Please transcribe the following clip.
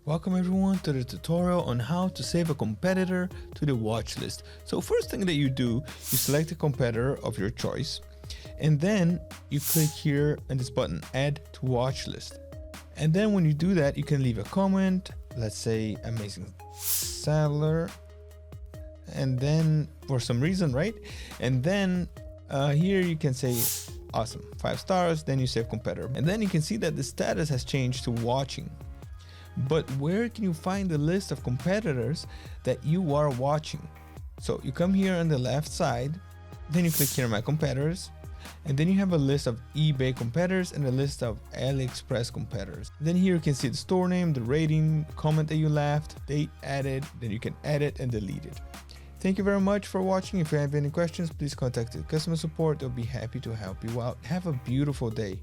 Welcome everyone to the tutorial on how to save a competitor to the watch list. So first thing that you do, you select a competitor of your choice and then you click here on this button, add to watch list. And then when you do that, you can leave a comment, let's say amazing seller, and then for some reason, right? And then here you can say awesome, 5 stars, then you save competitor. And then you can see that the status has changed to watching. But where can you find the list of competitors that you are watching? So you come here on the left side, then you click here my competitors, and then you have a list of eBay competitors and a list of AliExpress competitors. Then here you can see the store name, the rating, comment that you left, date added, then you can edit and delete it. Thank you very much for watching. If you have any questions, please contact the customer support. They'll be happy to help you out. Have a beautiful day.